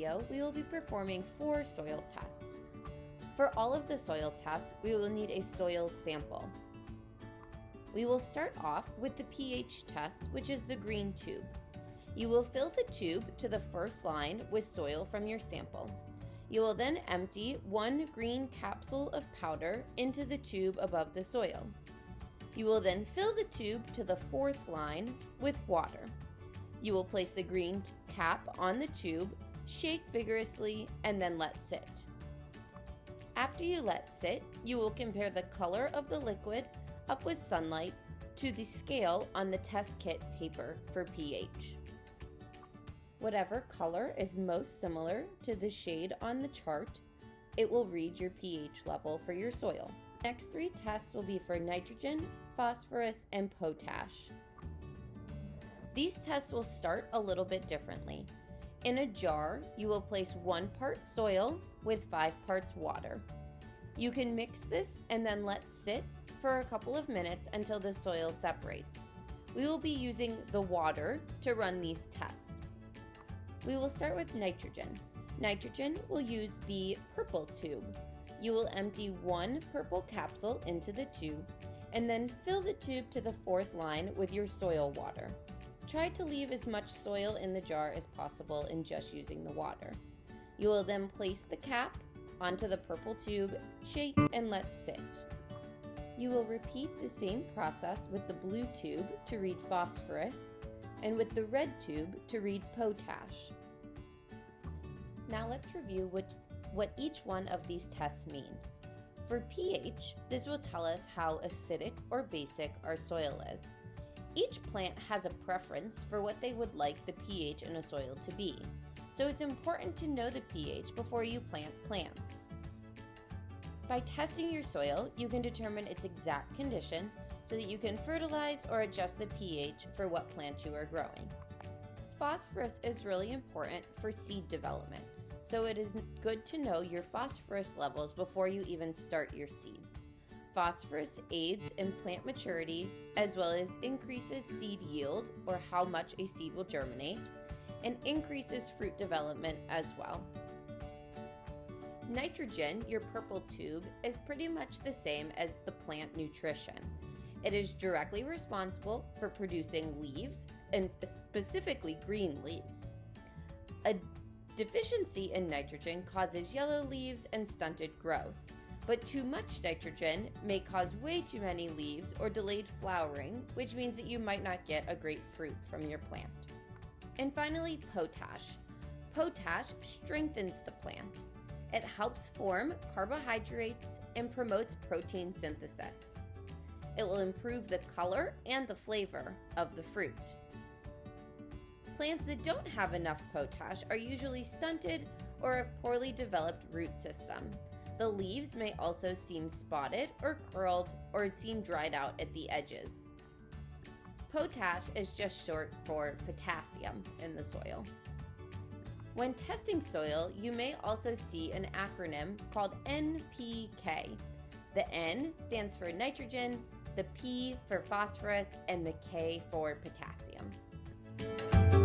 video, we will be performing 4 soil tests. For all of the soil tests, we will need a soil sample. We will start off with the pH test, which is the green tube. You will fill the tube to the first line with soil from your sample. You will then empty 1 green capsule of powder into the tube above the soil. You will then fill the tube to the 4th line with water. You will place the green cap on the tube, shake vigorously, and then let sit. After you let sit, you will compare the color of the liquid up with sunlight to the scale on the test kit paper for pH. Whatever color is most similar to the shade on the chart, it will read your pH level for your soil. Next 3 tests will be for nitrogen, phosphorus, and potash. These tests will start a little bit differently. In a jar, you will place 1 part soil with 5 parts water. You can mix this and then let sit for a couple of minutes until the soil separates. We will be using the water to run these tests. We will start with nitrogen. Nitrogen will use the purple tube. You will empty 1 purple capsule into the tube and then fill the tube to the 4th line with your soil water. Try to leave as much soil in the jar as possible in just using the water. You will then place the cap onto the purple tube, shake, and let sit. You will repeat the same process with the blue tube to read phosphorus and with the red tube to read potash. Now let's review what each one of these tests mean. For pH, this will tell us how acidic or basic our soil is. Each plant has a preference for what they would like the pH in a soil to be, so it's important to know the pH before you plant plants. By testing your soil, you can determine its exact condition so that you can fertilize or adjust the pH for what plant you are growing. Phosphorus is really important for seed development, so it is good to know your phosphorus levels before you even start your seeds. Phosphorus aids in plant maturity as well as increases seed yield, or how much a seed will germinate, and increases fruit development as well. Nitrogen, your purple tube, is pretty much the same as the plant nutrition. It is directly responsible for producing leaves, and specifically green leaves. A deficiency in nitrogen causes yellow leaves and stunted growth, but too much nitrogen may cause way too many leaves or delayed flowering, which means that you might not get a great fruit from your plant. And finally, potash. Potash strengthens the plant. It helps form carbohydrates and promotes protein synthesis. It will improve the color and the flavor of the fruit. Plants that don't have enough potash are usually stunted or have poorly developed root system. The leaves may also seem spotted or curled or seem dried out at the edges. Potash is just short for potassium in the soil. When testing soil, you may also see an acronym called NPK. The N stands for nitrogen, the P for phosphorus, and the K for potassium.